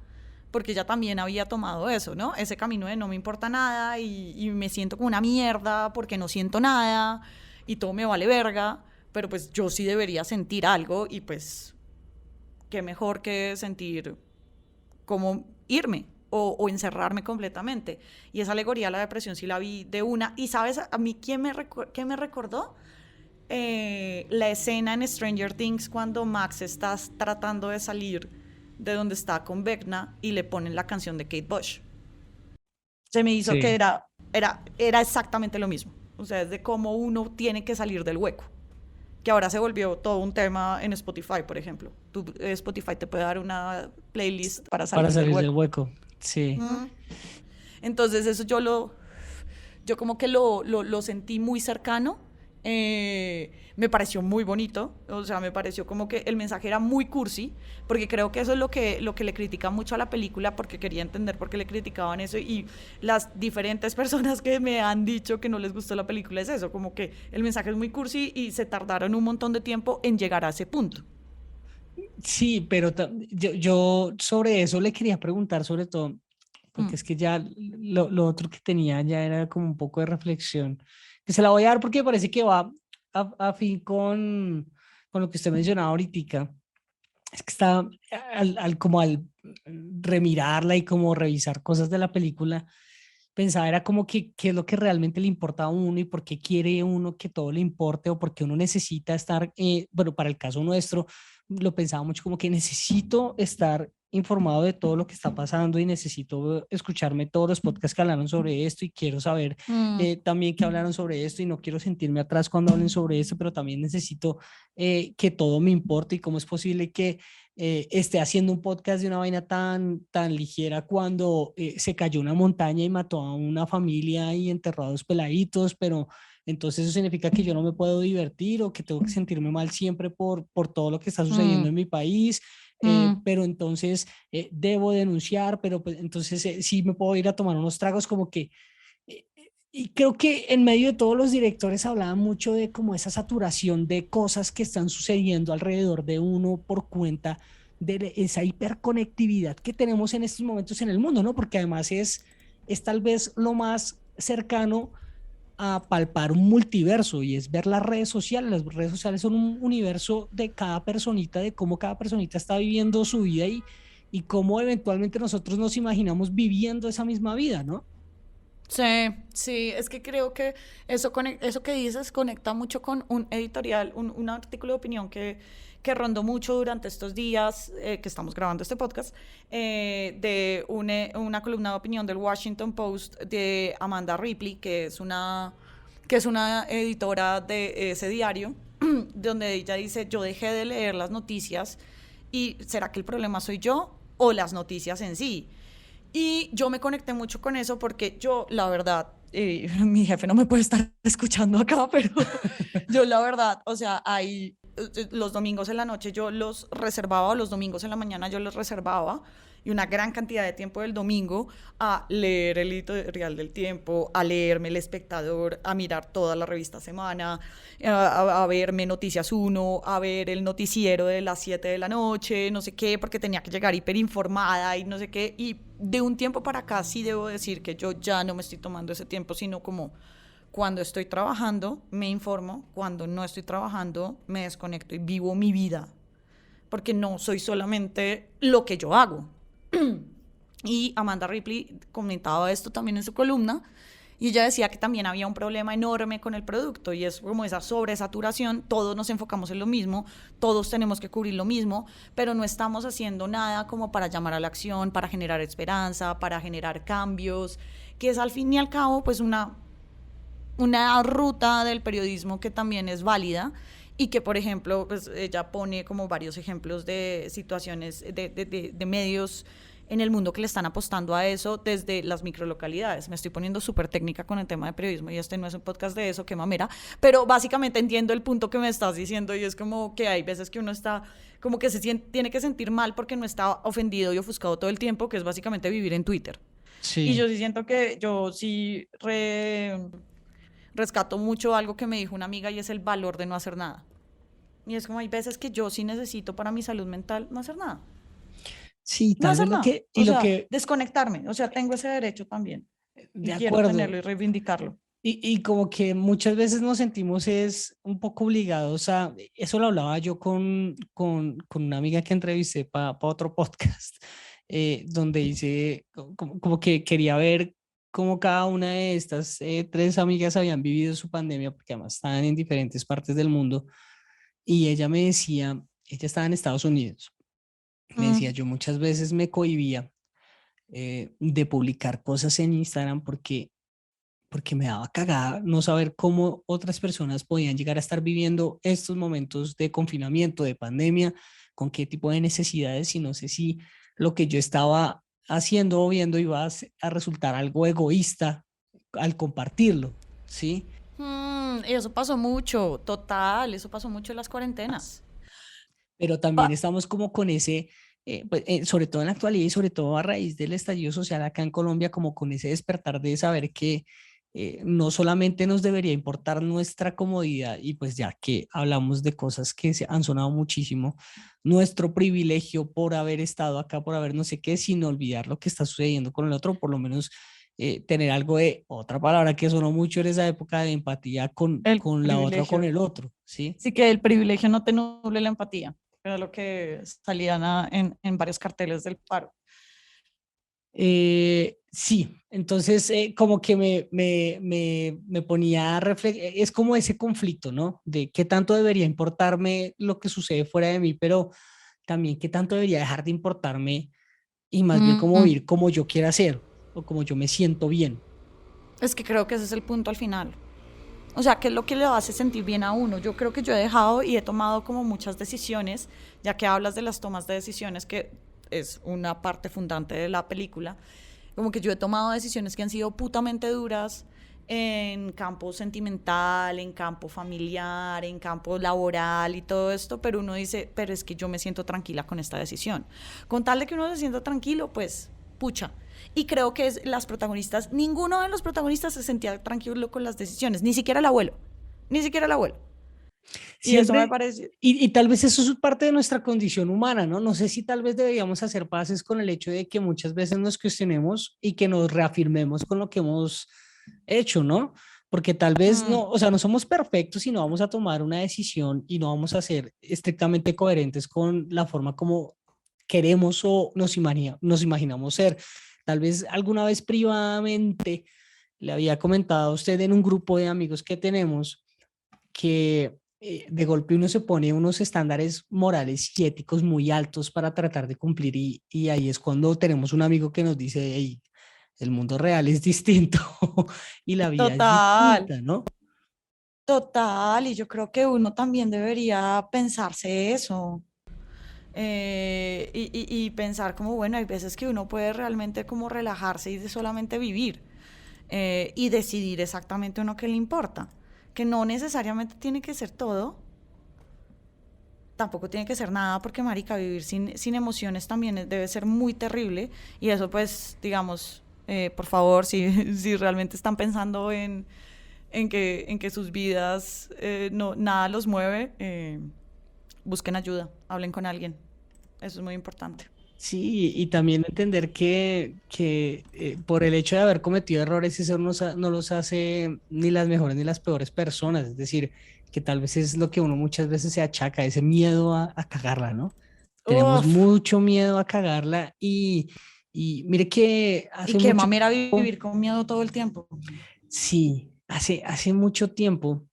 porque ella también había tomado eso, ¿no? Ese camino de no me importa nada y me siento como una mierda porque no siento nada y todo me vale verga, pero pues yo sí debería sentir algo y pues qué mejor que sentir como irme o encerrarme completamente. Y esa alegoría de la depresión sí la vi de una. Y ¿sabes a mí qué me recordó? La escena en Stranger Things cuando Max está tratando de salir de donde está con Vecna y le ponen la canción de Kate Bush. Se me hizo que era exactamente lo mismo. O sea, es de cómo uno tiene que salir del hueco. Que ahora se volvió todo un tema en Spotify, por ejemplo. Spotify te puede dar una playlist para salir del hueco. Sí. Entonces eso yo como que lo sentí muy cercano. Me pareció muy bonito, o sea, me pareció como que el mensaje era muy cursi, porque creo que eso es lo que le critican mucho a la película, porque quería entender por qué le criticaban eso, y las diferentes personas que me han dicho que no les gustó la película es eso, como que el mensaje es muy cursi y se tardaron un montón de tiempo en llegar a ese punto. Sí, pero yo sobre eso le quería preguntar sobre todo, porque es que ya lo otro que tenía ya era como un poco de reflexión, que se la voy a dar porque me parece que va a fin con lo que usted mencionaba ahorita. Es que está como al remirarla y como revisar cosas de la película, pensaba era como que qué es lo que realmente le importa a uno y por qué quiere uno que todo le importe o por qué uno necesita estar, bueno, para el caso nuestro, lo pensaba mucho como que necesito estar informado de todo lo que está pasando y necesito escucharme todos los podcasts que hablaron sobre esto y quiero saber también que hablaron sobre esto y no quiero sentirme atrás cuando hablen sobre esto, pero también necesito que todo me importe y cómo es posible que esté haciendo un podcast de una vaina tan ligera cuando se cayó una montaña y mató a una familia y enterró a dos peladitos, pero entonces eso significa que yo no me puedo divertir o que tengo que sentirme mal siempre por todo lo que está sucediendo en mi país. Pero entonces debo denunciar, pero pues, entonces sí me puedo ir a tomar unos tragos como que y creo que en medio de todos los directores hablaban mucho de como esa saturación de cosas que están sucediendo alrededor de uno por cuenta de esa hiperconectividad que tenemos en estos momentos en el mundo, ¿no? Porque además es tal vez lo más cercano a palpar un multiverso y es ver las redes sociales. Las redes sociales son un universo de cada personita, de cómo cada personita está viviendo su vida y cómo eventualmente nosotros nos imaginamos viviendo esa misma vida, ¿no? Sí, es que creo que eso que dices conecta mucho con un editorial, un artículo de opinión que rondó mucho durante estos días que estamos grabando este podcast, de una columna de opinión del Washington Post de Amanda Ripley, que es una editora de ese diario, donde ella dice, yo dejé de leer las noticias y ¿será que el problema soy yo o las noticias en sí? Y yo me conecté mucho con eso porque yo, la verdad, mi jefe no me puede estar escuchando acá, pero yo la verdad, o sea, los domingos en la noche yo los reservaba, o los domingos en la mañana yo los reservaba, y una gran cantidad de tiempo del domingo a leer el editorial del Tiempo, a leerme El Espectador, a mirar toda la revista Semana, a verme Noticias 1, a ver el noticiero de las 7 de la noche, no sé qué, porque tenía que llegar hiperinformada y no sé qué. Y de un tiempo para acá sí debo decir que yo ya no me estoy tomando ese tiempo, sino como cuando estoy trabajando me informo, cuando no estoy trabajando me desconecto y vivo mi vida, porque no soy solamente lo que yo hago. Y Amanda Ripley comentaba esto también en su columna, Y ella decía que también había un problema enorme con el producto y es como esa sobresaturación, todos nos enfocamos en lo mismo, todos tenemos que cubrir lo mismo, pero no estamos haciendo nada como para llamar a la acción, para generar esperanza, para generar cambios, que es al fin y al cabo pues una ruta del periodismo que también es válida y que, por ejemplo, pues ella pone como varios ejemplos de situaciones de medios en el mundo que le están apostando a eso desde las microlocalidades. Me estoy poniendo súper técnica con el tema de periodismo y este no es un podcast de eso, qué mamera, pero básicamente entiendo el punto que me estás diciendo y es como que hay veces que uno está como que tiene que sentir mal porque no está ofendido y ofuscado todo el tiempo, que es básicamente vivir en Twitter. Sí. Y yo sí siento que yo sí rescato mucho algo que me dijo una amiga y es el valor de no hacer nada. Y es como hay veces que yo sí necesito para mi salud mental no hacer nada. Sí, No tal hacer vez nada. lo O sea, que, desconectarme. O sea, tengo ese derecho también. Y de quiero acuerdo. tenerlo y reivindicarlo. Y como que muchas veces nos sentimos es un poco obligados a, eso lo hablaba yo con una amiga que entrevisté para otro podcast, donde dice como que quería ver cómo cada una de estas tres amigas habían vivido su pandemia, porque además estaban en diferentes partes del mundo, y ella me decía, ella estaba en Estados Unidos, me decía, yo muchas veces me cohibía de publicar cosas en Instagram porque me daba cagada no saber cómo otras personas podían llegar a estar viviendo estos momentos de confinamiento, de pandemia, con qué tipo de necesidades, y no sé si lo que yo estaba haciendo o viendo iba a resultar algo egoísta al compartirlo, ¿sí? Eso pasó mucho, total, eso pasó mucho en las cuarentenas. Pero también estamos como con ese, sobre todo en la actualidad y sobre todo a raíz del estallido social acá en Colombia, como con ese despertar de saber que no solamente nos debería importar nuestra comodidad, y pues ya que hablamos de cosas que se han sonado muchísimo, nuestro privilegio por haber estado acá, por haber no sé qué, sin olvidar lo que está sucediendo con el otro, por lo menos tener algo de, otra palabra que sonó mucho en esa época, de empatía El con la otra o con privilegio. el otro, ¿sí? Sí, que el privilegio no te nuble la empatía. Era lo que salían en varios carteles del paro. Sí, entonces como que me ponía a reflexionar, es como ese conflicto, ¿no? De qué tanto debería importarme lo que sucede fuera de mí, pero también qué tanto debería dejar de importarme y más bien como vivir como yo quiera ser o como yo me siento bien. Es que creo que ese es el punto al final. O sea, ¿qué es lo que le hace sentir bien a uno? Yo creo que yo he dejado y he tomado como muchas decisiones, ya que hablas de las tomas de decisiones, que es una parte fundante de la película, como que yo he tomado decisiones que han sido putamente duras en campo sentimental, en campo familiar, en campo laboral y todo esto, pero uno dice, pero es que yo me siento tranquila con esta decisión. Con tal de que uno se sienta tranquilo, pues, pucha. Y creo que las protagonistas, ninguno de los protagonistas se sentía tranquilo con las decisiones, ni siquiera el abuelo, ni siquiera el abuelo. Y eso me parece... Y tal vez eso es parte de nuestra condición humana, ¿no? No sé si tal vez deberíamos hacer paces con el hecho de que muchas veces nos cuestionemos y que nos reafirmemos con lo que hemos hecho, ¿no? Porque tal vez no, o sea, no somos perfectos y no vamos a tomar una decisión y no vamos a ser estrictamente coherentes con la forma como queremos o nos imaginamos ser. Tal vez alguna vez privadamente le había comentado a usted en un grupo de amigos que tenemos que de golpe uno se pone unos estándares morales y éticos muy altos para tratar de cumplir, y ahí es cuando tenemos un amigo que nos dice, hey, el mundo real es distinto y la vida es distinta, ¿no? Total, y yo creo que uno también debería pensarse eso. Y pensar como, bueno, hay veces que uno puede realmente como relajarse y de solamente vivir y decidir exactamente uno qué le importa, que no necesariamente tiene que ser todo, tampoco tiene que ser nada, porque marica, vivir sin emociones también debe ser muy terrible, y eso pues, digamos, por favor, si realmente están pensando en que sus vidas nada los mueve, busquen ayuda, hablen con alguien. Eso es muy importante. Sí, y también entender que por el hecho de haber cometido errores, eso no los hace ni las mejores ni las peores personas. Es decir, que tal vez es lo que uno muchas veces se achaca, ese miedo a cagarla, ¿no? Tenemos mucho miedo a cagarla y mire que hace y qué mucho mamera tiempo, vivir con miedo todo el tiempo. Sí, hace mucho tiempo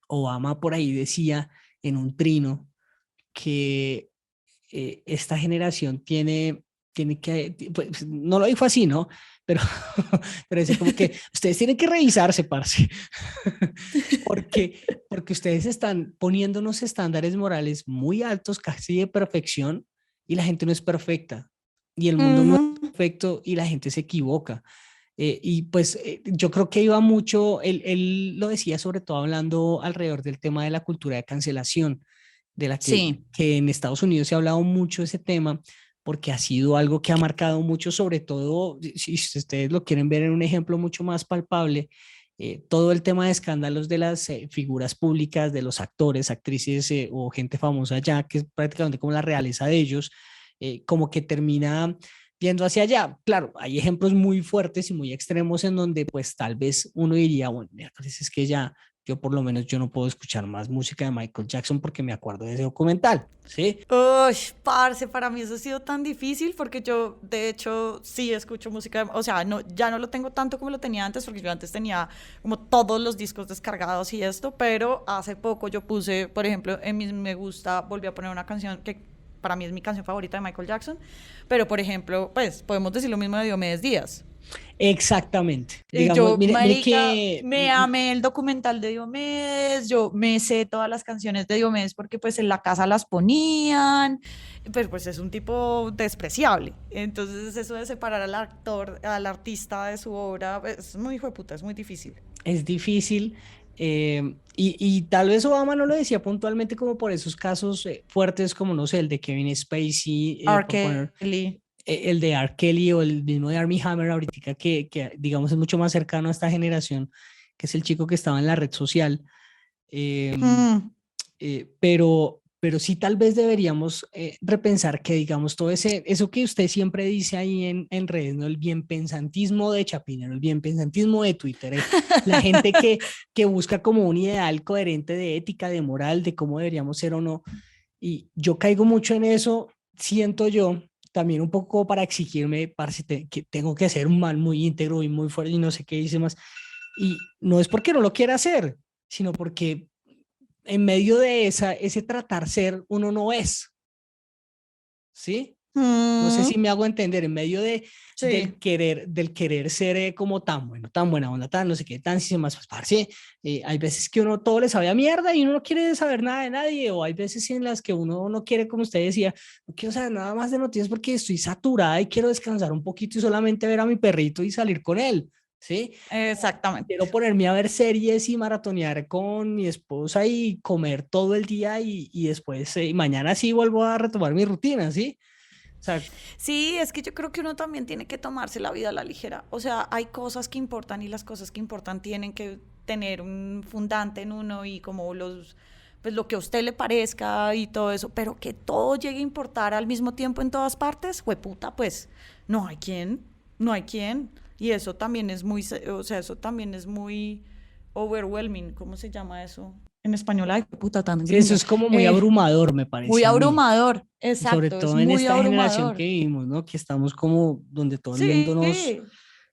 Obama por ahí decía en un trino que esta generación tiene que, pues, no lo dijo así, ¿no? Pero, pero decía como que ustedes tienen que revisarse, parce, porque ustedes están poniendo unos estándares morales muy altos, casi de perfección, y la gente no es perfecta, y el mundo no es Ujú. perfecto, y la gente se equivoca. Y pues yo creo que iba mucho, él lo decía sobre todo hablando alrededor del tema de la cultura de cancelación, de la Sí. que en Estados Unidos se ha hablado mucho de ese tema, porque ha sido algo que ha marcado mucho, sobre todo, si ustedes lo quieren ver en un ejemplo mucho más palpable, todo el tema de escándalos de las figuras públicas, de los actores, actrices o gente famosa ya, que es prácticamente como la realeza de ellos, como que termina yendo hacia allá. Claro, hay ejemplos muy fuertes y muy extremos en donde pues tal vez uno diría, bueno, miércoles, es que ya yo por lo menos yo no puedo escuchar más música de Michael Jackson porque me acuerdo de ese documental, ¿sí? Uy, parce, para mí eso ha sido tan difícil porque yo, de hecho, sí escucho música, o sea, no, ya no lo tengo tanto como lo tenía antes, porque yo antes tenía como todos los discos descargados y esto, pero hace poco yo puse, por ejemplo, en mis me gusta, volví a poner una canción que para mí es mi canción favorita de Michael Jackson, pero por ejemplo, pues podemos decir lo mismo de Diomedes Díaz. Exactamente. Digamos, Yo, mire marica, que me amé el documental de Diomedes, yo me sé todas las canciones de Diomedes porque pues en la casa las ponían, pero pues es un tipo despreciable. Entonces eso de separar al actor, al artista de su obra, es muy hijo de puta, es muy difícil. es difícil. Y tal vez Obama no lo decía puntualmente como por esos casos fuertes como, no sé, el de Kevin Spacey, R. por poner Kelly. el de R. Kelly o el mismo de Armie Hammer ahorita que digamos es mucho más cercano a esta generación, que es el chico que estaba en la red social. Eh, Mm, pero sí tal vez deberíamos repensar que digamos todo eso que usted siempre dice ahí en redes, ¿no? El bienpensantismo de Chapinero, el bienpensantismo de Twitter, la gente que busca como un ideal coherente de ética, de moral, de cómo deberíamos ser o no. Y yo caigo mucho en eso, siento yo, también un poco para exigirme, parce, que tengo que ser un man muy íntegro y muy fuerte y no sé qué dice más. Y no es porque no lo quiera hacer, sino porque en medio de ese tratar ser, uno no es, ¿sí? No sé si mm, me hago entender, en medio sí. del querer ser como tan bueno, tan buena onda, tan no sé qué, tan si más, pues, parce, hay veces que uno todo le sabe a mierda y uno no quiere saber nada de nadie, o hay veces en las que uno no quiere, como usted decía, no quiero saber nada más de noticias porque estoy saturada y quiero descansar un poquito y solamente ver a mi perrito y salir con él, ¿sí? Quiero Exactamente. ponerme a ver series y maratonear con mi esposa y comer todo el día y después, mañana sí vuelvo a retomar mi rutina, ¿sí? O sea, Sí, es que yo creo que uno también tiene que tomarse la vida a la ligera. O sea, hay cosas que importan y las cosas que importan tienen que tener un fundante en uno y como pues lo que a usted le parezca y todo eso, pero que todo llegue a importar al mismo tiempo en todas partes, hueputa, pues no hay quien, no hay quien. Y eso también es muy, o sea, eso también es muy overwhelming, ¿cómo se llama eso? En español, ay, puta, tan sí, eso gringa. es como muy Eh, abrumador, me Muy parece a mí. abrumador, Sobre exacto, es todo en muy esta generación que abrumador. vivimos, ¿no? Que estamos como donde todo el mundo Sí.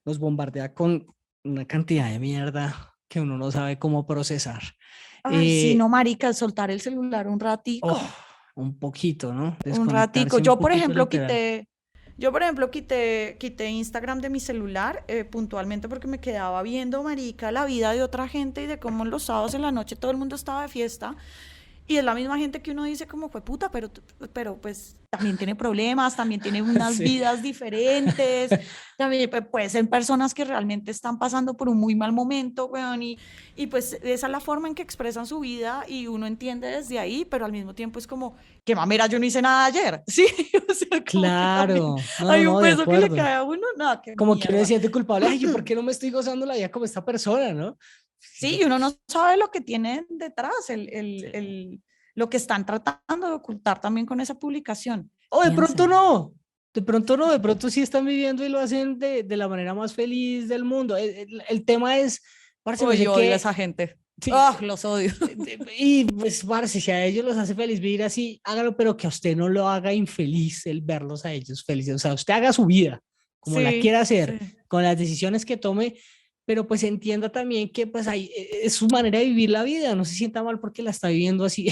nos bombardea con una cantidad de mierda que uno no sabe cómo procesar. Ay, sí, Eh, no, marica, soltar el celular oh, ratico, un poquito, ¿no? un ratico. Desconectarse un poquito literal. Yo por ejemplo quité Instagram de mi celular puntualmente porque me quedaba viendo, marica, la vida de otra gente y de cómo los sábados en la noche todo el mundo estaba de fiesta. Y es la misma gente que uno dice como fue puta, pero pues también tiene problemas, también tiene unas Sí. vidas diferentes, también puede ser personas que realmente están pasando por un muy mal momento, weón, y pues esa es la forma en que expresan su vida y uno entiende desde ahí, pero al mismo tiempo es como, qué mamera, yo no hice nada ayer, sí, o sea, como que también Claro, no, no, hay un no, de peso que le acuerdo. cae a uno, no, qué Como que uno se mierda. siente culpable, ay, ¿yo por qué no me estoy gozando la vida como esta persona, no? Sí, y uno no sabe lo que tienen detrás, Sí. lo que están tratando de ocultar también con esa publicación. O de Piensa. pronto no, de pronto no, de pronto sí están viviendo y lo hacen de la manera más feliz del mundo. El tema es, parce, no Uy, sé yo odio a qué, esa gente. sí, Ah, los odio. y pues, parce, si a ellos los hace feliz vivir así, hágalo, pero que a usted no lo haga infeliz el verlos a ellos felices. O sea, usted haga su vida como la Sí, quiera hacer, sí. con las decisiones que tome, pero pues entienda también que pues hay, es su manera de vivir la vida, no se sienta mal porque la está viviendo así.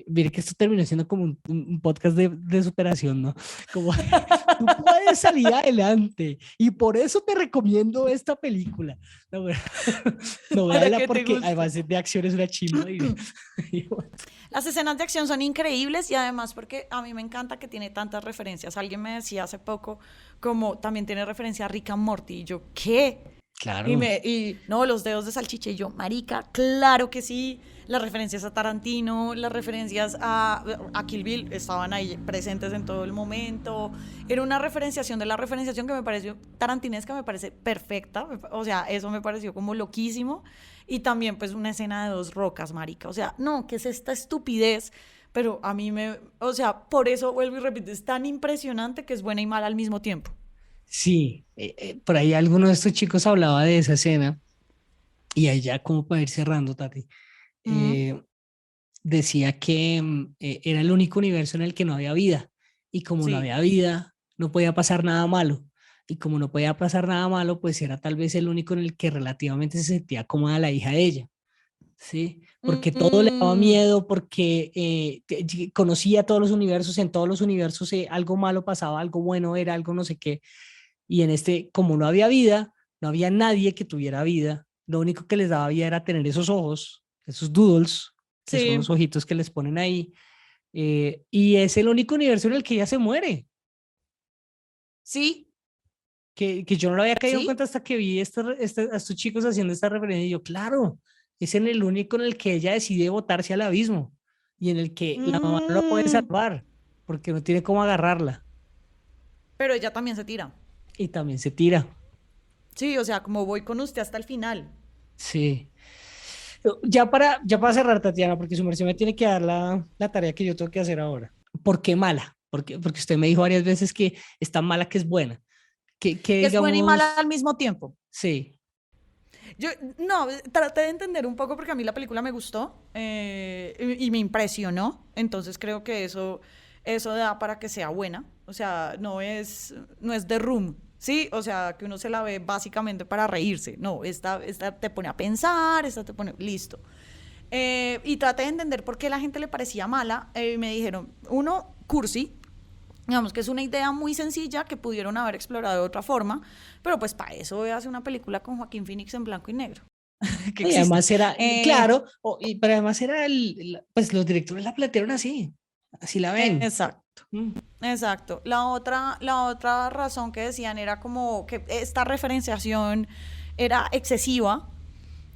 Mire que esto terminó siendo como un podcast de superación, ¿no? Como tú puedes salir adelante y por eso te recomiendo esta película. No, bueno, no Para véala que te porque guste. además de acción es una chimba. Y bueno, Las escenas de acción son increíbles y además porque a mí me encanta que tiene tantas referencias. Alguien me decía hace poco como también tiene referencia a Rick and Morty y yo, ¿qué? claro. Y no, los dedos de salchicha y yo, marica, claro que sí. Las referencias a Tarantino, las referencias a Kill Bill estaban ahí presentes en todo el momento. Era una referenciación de la referenciación que me pareció tarantinesca, me parece perfecta. O sea, eso me pareció como loquísimo. Y también pues una escena de dos rocas, marica. O sea, no, ¿qué es esta estupidez? Pero a mí o sea, por eso vuelvo y repito, es tan impresionante que es buena y mala al mismo tiempo. Sí, por ahí alguno de estos chicos hablaba de esa escena y ahí ya como para ir cerrando, Tati, Mm. eh, decía que era el único universo en el que no había vida y como no Sí. había vida, no podía pasar nada malo. Y como no podía pasar nada malo, pues era tal vez el único en el que relativamente se sentía cómoda la hija de ella, ¿sí? Porque todo le daba Mm. miedo, porque conocía todos los universos, en todos los universos algo malo pasaba, algo bueno era, algo no sé qué. Y en este, como no había vida, no había nadie que tuviera vida, lo único que les daba vida era tener esos ojos, esos doodles, que son los Sí, ojitos que les ponen ahí, y es el único universo en el que ella se muere, sí, que yo no lo había caído en sí. cuenta hasta que vi a estos chicos haciendo esta referencia, y yo, claro, es en el único en el que ella decide botarse al abismo, y en el que la mamá no la puede Mm. salvar, porque no tiene cómo agarrarla, Pero ella también se tira. y también se tira, Sí, o sea, como voy con usted hasta el final. sí. Ya para cerrar, Tatiana, porque su merced me tiene que dar la tarea que yo tengo que hacer ahora. ¿Por qué mala? Porque usted me dijo varias veces que es tan mala que es buena. Que Que es buena y mala al digamos, mismo tiempo. sí, Yo, no, traté de entender un poco porque a mí la película me gustó y me impresionó. Entonces creo que eso da para que sea buena. O sea, no es The Room, ¿sí? O sea, que uno se la ve básicamente para reírse. No, esta te pone a pensar, esta te pone... Listo. Y traté de entender por qué la gente le parecía mala. Me dijeron, uno, cursi. Digamos que es una idea muy sencilla que pudieron haber explorado de otra forma, pero pues para eso hace una película con Joaquín Phoenix en blanco y negro, que y existe. además era, claro, pero además era, pues los directores la plantearon así la ven. Exacto, Mm. exacto. La otra razón que decían era como que esta referenciación era excesiva,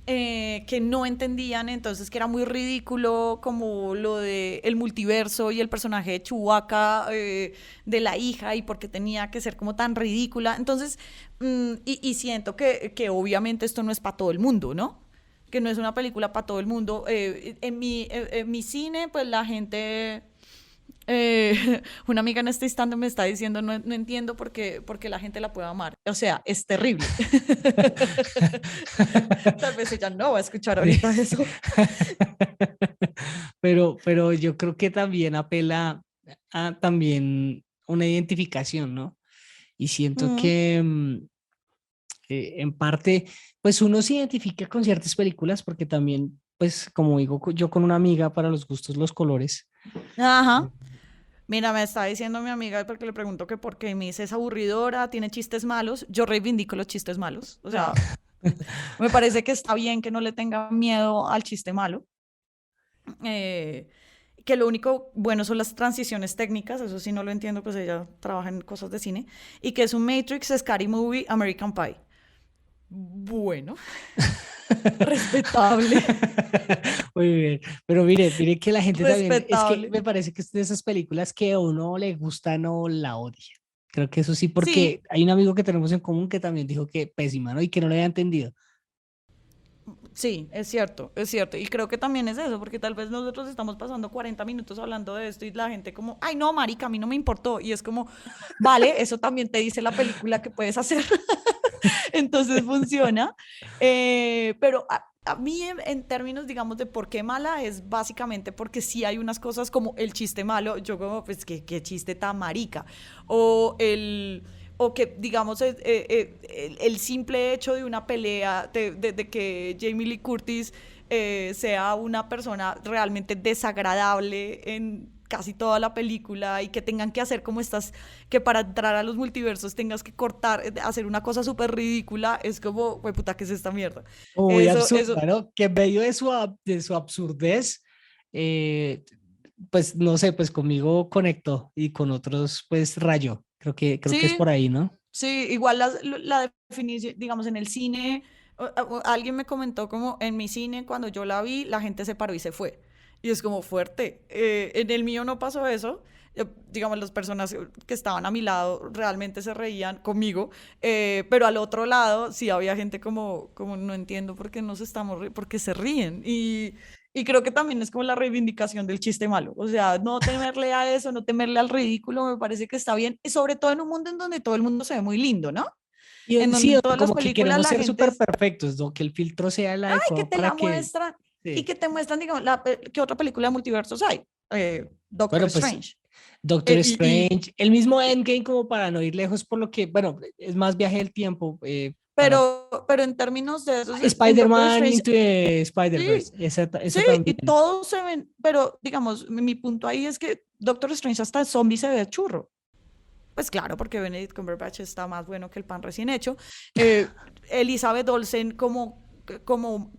que no entendían, entonces que era muy ridículo como lo de el multiverso y el personaje de Chewbacca, de la hija y porque tenía que ser como tan ridícula. Entonces, y siento que obviamente esto no es para todo el mundo, ¿no? Que no es una película para todo el mundo. En mi cine, pues la gente... una amiga en este instante me está diciendo, no entiendo por qué la gente la puede amar. O sea, es terrible. Tal vez ella no va a escuchar ahorita eso. Pero yo creo que también apela a también una identificación, ¿no? Y siento Mm, que en parte, pues uno se identifica con ciertas películas porque también, pues como digo yo con una amiga, para los gustos, los colores. Ajá. Mira, me está diciendo mi amiga porque le pregunto que por qué me dice es aburridora, tiene chistes malos. Yo reivindico los chistes malos. O sea, me parece que está bien que no le tenga miedo al chiste malo. Eh, que lo único bueno son las transiciones técnicas, eso sí no lo entiendo, pues ella trabaja en cosas de cine. Y que es un Matrix, Scary Movie, American Pie. Bueno, respetable, Muy bien, pero mire que la gente también, es que respetable. me parece que es de esas películas que a uno le gusta, no la odia. Creo que eso sí, porque Sí, hay un amigo que tenemos en común que también dijo que pésima, ¿no? Y que no lo había entendido. sí, es cierto, es cierto. Y creo que también es eso, porque tal vez nosotros estamos pasando 40 minutos hablando de esto y la gente como, ay no, marica, a mí no me importó. Y es como, vale, eso también te dice la película que puedes hacer. Entonces funciona. Pero a mí en términos, digamos, de por qué mala es básicamente porque sí hay unas cosas como el chiste malo, yo como, pues, qué chiste tan marica. O o que, digamos, el simple hecho de una pelea, de que Jamie Lee Curtis sea una persona realmente desagradable en casi toda la película y que tengan que hacer como estas, que para entrar a los multiversos tengas que cortar, hacer una cosa súper ridícula, es como, güey, puta, ¿qué es esta mierda? Muy Eso, absurda, ¿no? Que en medio de su absurdez, eh, pues no sé, pues conmigo conectó y con otros, pues rayó. Creo que es sí, por ahí, ¿no? sí, igual la definición, digamos, en el cine, alguien me comentó como en mi cine, cuando yo la vi, la gente se paró y se fue. Y es como fuerte. En el mío no pasó eso. Digamos, las personas que estaban a mi lado realmente se reían conmigo, pero al otro lado sí había gente como no entiendo por qué nos estamos, por qué se ríen. Y creo que también es como la reivindicación del chiste malo. O sea, no temerle a eso, no temerle al ridículo, me parece que está bien. Y sobre todo en un mundo en donde todo el mundo se ve muy lindo, ¿no? Y En donde sí, en todas las como que películas queremos la ser gente súper es, perfectos, ¿no? Que el filtro sea el ay, que adecuado te para la que... muestran y Sí. que te muestran, digamos, ¿qué otra película de multiversos hay? Doctor Bueno, pues Strange. Doctor Y Strange, el mismo Endgame como para no ir lejos, por lo que, bueno, es más viaje del tiempo para pero en términos de eso, en Doctor Spider-Man Strange, Into the sí, Spider-Verse, sí, eso también. y todos se ven, pero digamos, mi punto ahí es que Doctor Strange hasta el zombie se ve churro. Pues claro, porque Benedict Cumberbatch está más bueno que el pan recién hecho. Elizabeth Olsen como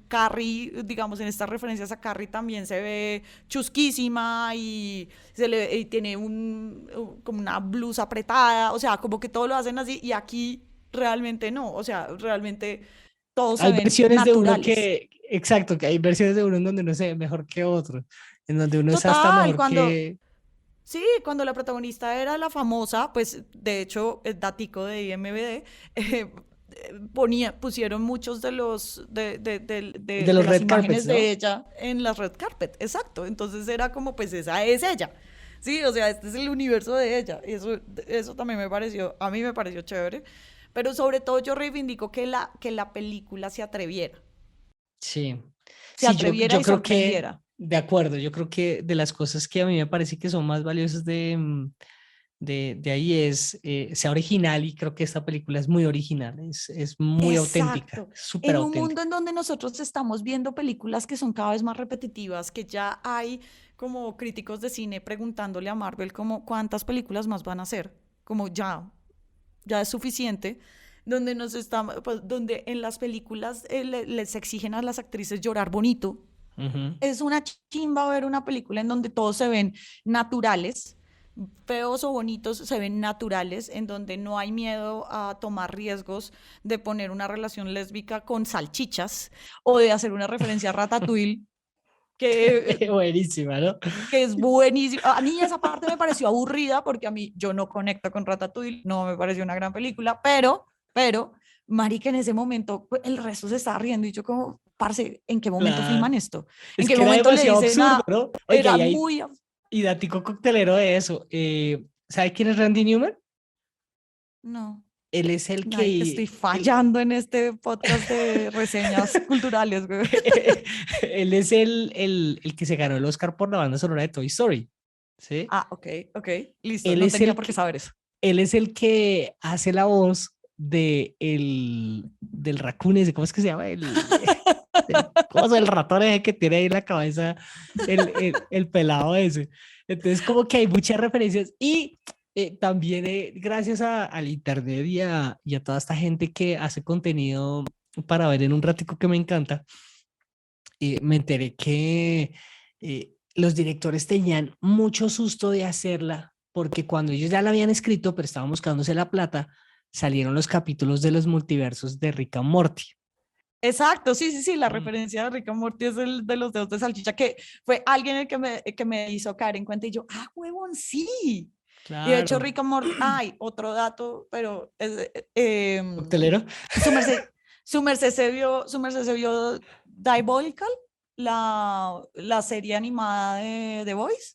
Carrie, digamos, en estas referencias a Carrie también se ve chusquísima y tiene como una blusa apretada, o sea, como que todo lo hacen así y aquí realmente no, o sea, realmente todos se Hay ven versiones de uno naturales. que, exacto, que hay versiones de uno en donde uno se ve mejor que otro, en donde uno es hasta Total, mejor cuando, que... sí, cuando la protagonista era la famosa, pues de hecho, el datico de IMDb, pusieron muchos de de los las red imágenes carpets, de ¿no? ella en la red carpet, exacto. Entonces era como, pues esa es ella. Sí, o sea, este es el universo de ella. Y eso también me pareció, a mí me pareció chévere. Pero sobre todo yo reivindico que la película Sí, se sí, atreviera yo y creo que, sorprendiera. de acuerdo, yo creo que de las cosas que a mí me parece que son más valiosas de ahí es, sea original y creo que esta película es muy original, es muy auténtica, Exacto. súper En un mundo auténtica. en donde nosotros estamos viendo películas que son cada vez más repetitivas, que ya hay como críticos de cine preguntándole a Marvel como cuántas películas más van a hacer, como ya es suficiente, donde pues, donde en las películas les exigen a las actrices llorar bonito. Ujú. Es una chimba ver una película en donde todos se ven naturales, feos o bonitos se ven naturales, en donde no hay miedo a tomar riesgos de poner una relación lésbica con salchichas o de hacer una referencia a Ratatouille, que, Buenísima, ¿no? que es buenísimo. A mí esa parte me pareció aburrida porque a mí yo no conecto con Ratatouille, no me pareció una gran película, pero, marica, en ese momento pues, el resto se estaba riendo y yo como, parce, ¿en qué momento Claro. filman esto? ¿En Es qué que era momento le demasiado dicen absurdo, a... ¿no? Oiga, Era y ahí, muy... y datico coctelero de eso. ¿Sabe quién es Randy Newman? No. Él es el Ay, estoy que, fallando en este podcast de reseñas culturales, güey. él es el que se ganó el Oscar por la banda sonora de Toy Story, ¿sí? Ah, ok, ok, listo. Él No es tenía el por qué que, saber eso. él es el que hace la voz del raccoon ese, ¿cómo es que se llama? El coso, el ratón ese que tiene ahí en la cabeza, el pelado ese. Entonces, como que hay muchas referencias y también gracias al internet y a toda esta gente que hace contenido para ver en un ratico que me encanta, me enteré que los directores tenían mucho susto de hacerla porque cuando ellos ya la habían escrito, pero estaban buscándose la plata, salieron los capítulos de los multiversos de Rick and Morty. Exacto, sí, sí, sí, la Mm. referencia de Rick and Morty es el de los dedos de salchicha, que fue alguien el que me hizo caer en cuenta y yo, ah, huevón, sí. Y de hecho, Claro. Rick and Morty, ay, otro dato, pero ¿Coctelero? su merced, su merced se vio Diabolical, la serie animada de The Voice.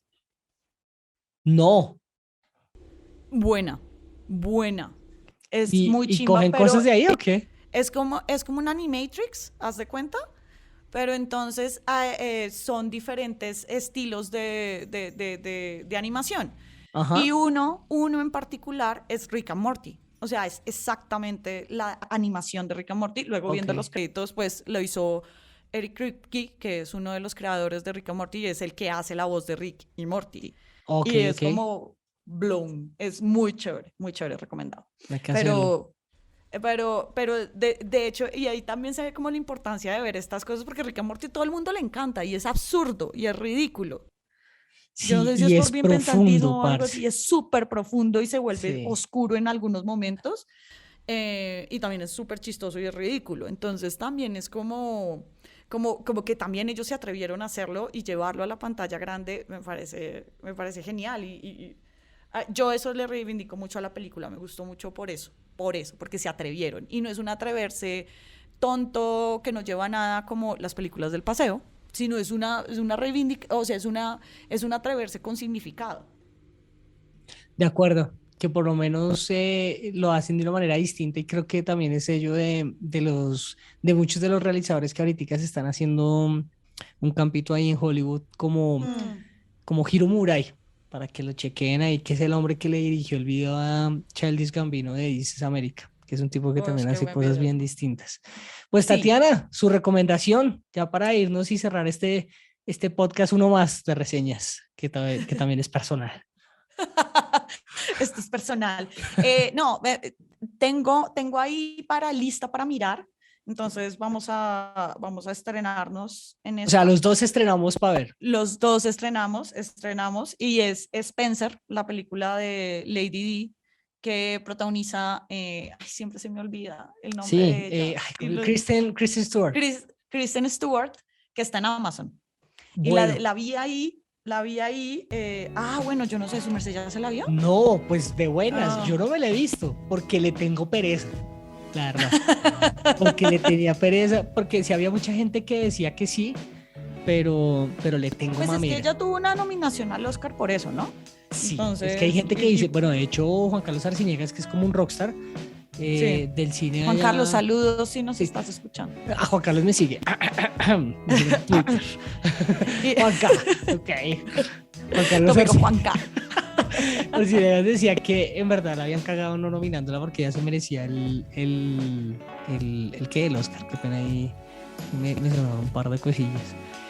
No. Buena, buena. Es ¿Y, muy y chimba, cogen pero cosas de ahí o qué? es como un Animatrix, ¿haz de cuenta? Pero entonces son diferentes estilos de animación. Y Ajá. uno en particular es Rick and Morty. O sea, es exactamente la animación de Rick and Morty. Luego viendo Ok. los créditos, pues lo hizo Eric Kripke, que es uno de los creadores de Rick and Morty y es el que hace la voz de Rick y Morty. Ok, Y es ok. como blown. Es muy chévere, recomendado. Hay que hacerlo. Pero de hecho, y ahí también se ve como la importancia de ver estas cosas, porque Rick and Morty todo el mundo le encanta y es absurdo y es ridículo. Yo no Sí, sé si y es por es bien pensantismo profundo, o algo parce. así, es súper profundo y se vuelve Sí. oscuro en algunos momentos. Y también es súper chistoso y es ridículo. Entonces también es como que también ellos se atrevieron a hacerlo y llevarlo a la pantalla grande, me parece genial. Yo eso le reivindico mucho a la película, me gustó mucho por eso, porque se atrevieron. Y no es un atreverse tonto que no lleva a nada como las películas del paseo, sino es una o sea, es un atreverse con significado. De acuerdo, que por lo menos lo hacen de una manera distinta y creo que también es ello de muchos de los realizadores que ahorita se están haciendo un campito ahí en Hollywood como Hiro Murai, para que lo chequeen ahí, que es el hombre que le dirigió el video a Childish Gambino de This is America, que es un tipo que Uy, también qué hace buen cosas video. bien distintas. Pues Sí. Tatiana, su recomendación, ya para irnos y cerrar este podcast, uno más de reseñas, que también es personal. Esto es personal. No, tengo ahí lista para mirar. Entonces vamos a estrenarnos en O sea, esta. los dos estrenamos para ver. Los dos estrenamos y es Spencer, la película de Lady D, que protagoniza, ay, siempre se me olvida el nombre Sí, de ella. Y Kristen Stewart. Kristen Stewart, que está en Amazon. Y Bueno, la vi ahí. Bueno, yo no sé, ¿su merced ya se la vio? no, pues de buenas, Ah. yo no me la he visto porque le tengo pereza, la verdad. Porque le tenía pereza, porque si había mucha gente que decía que sí, pero le tengo Pues es mamera. que ella tuvo una nominación al Oscar por eso, ¿no? Sí, entonces, es que hay gente que y- dice, bueno, de hecho Juan Carlos Arciniegas, que es como un rockstar Sí. del cine. Juan allá- Carlos, saludos si nos Sí. estás escuchando. Ah, Juan Carlos me sigue. Dice en Twitter. Y- Juanca, ok. Juan Carlos Domingo Juanca. Arciniegas decía que en verdad la habían cagado no nominándola porque ella se merecía el Oscar, qué pena ahí. Me sonaron un par de cosillas.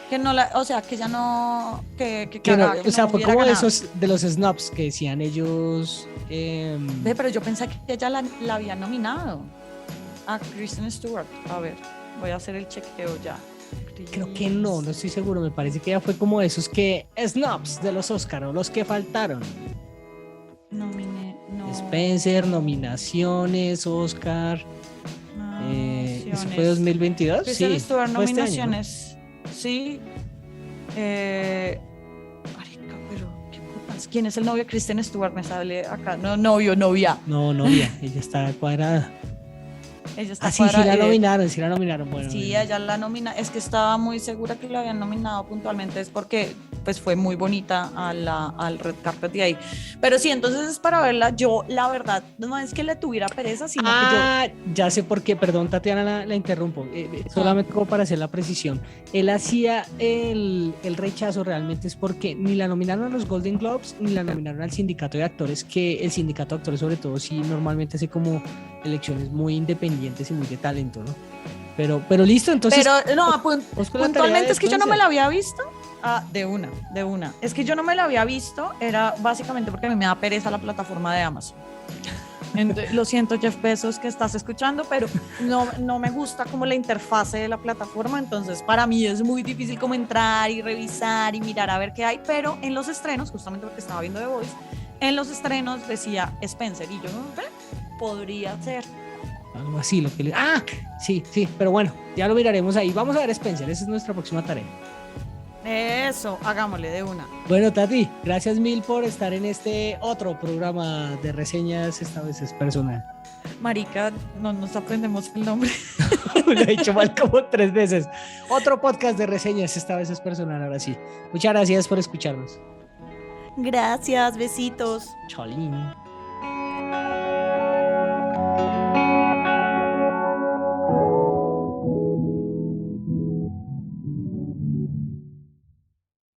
Que no o sea, que ya no, que Que no, cagada, o sea, no fue hubiera como de ganado. esos, de los snobs que decían ellos. Ve, pero yo pensé que ella la había nominado a Kristen Stewart. A ver, voy a hacer el chequeo ya. Creo que no estoy seguro. Me parece que ella fue como de esos que snobs de los Oscar o los que faltaron. No. Spencer, nominaciones, Oscar. ¿Eso fue 2022? Kristen Sí, Stewart, fue este año, ¿no? nominaciones. Sí. Marica, pero qué putas. ¿Quién es el novio de Kristen Stewart? Me sale acá. No, novia. No, novia, ella está cuadrada. Ella está Ah, sí, sí cuadrada, la nominaron. Bueno, Sí, bueno. ella la nomina. Es que estaba muy segura que la habían nominado puntualmente, es porque pues fue muy bonita al red carpet de ahí. Pero sí, entonces es para verla. Yo, la verdad, no es que le tuviera pereza, sino Ya sé por qué, perdón Tatiana, la interrumpo, solamente como para hacer la precisión. Él hacía el rechazo realmente es porque ni la nominaron a los Golden Globes ni la nominaron al sindicato de actores, que el sindicato de actores sobre todo sí normalmente hace como elecciones muy independientes y muy de talento, ¿no? Pero listo, entonces... Pero no, vamos con la tarea puntualmente de es que yo no me Spencer. la había visto. De una. Es que yo no me la había visto, era básicamente porque a mí me da pereza la plataforma de Amazon. Lo siento, Jeff Bezos, que estás escuchando, pero no me gusta como la interfase de la plataforma, entonces para mí es muy difícil como entrar y revisar y mirar a ver qué hay, pero en los estrenos, justamente porque estaba viendo The Voice, en los estrenos decía Spencer y yo, podría ser. Algo así, lo que le... Sí, pero bueno, ya lo miraremos ahí. Vamos a ver Spencer, esa es nuestra próxima tarea. Eso, hagámosle de una. Bueno, Tati, gracias mil por estar en este otro programa de reseñas, esta vez es personal. Marica, no nos aprendemos el nombre. Lo he dicho mal como 3 veces. Otro podcast de reseñas, esta vez es personal, ahora sí. Muchas gracias por escucharnos. Gracias, besitos. Cholín.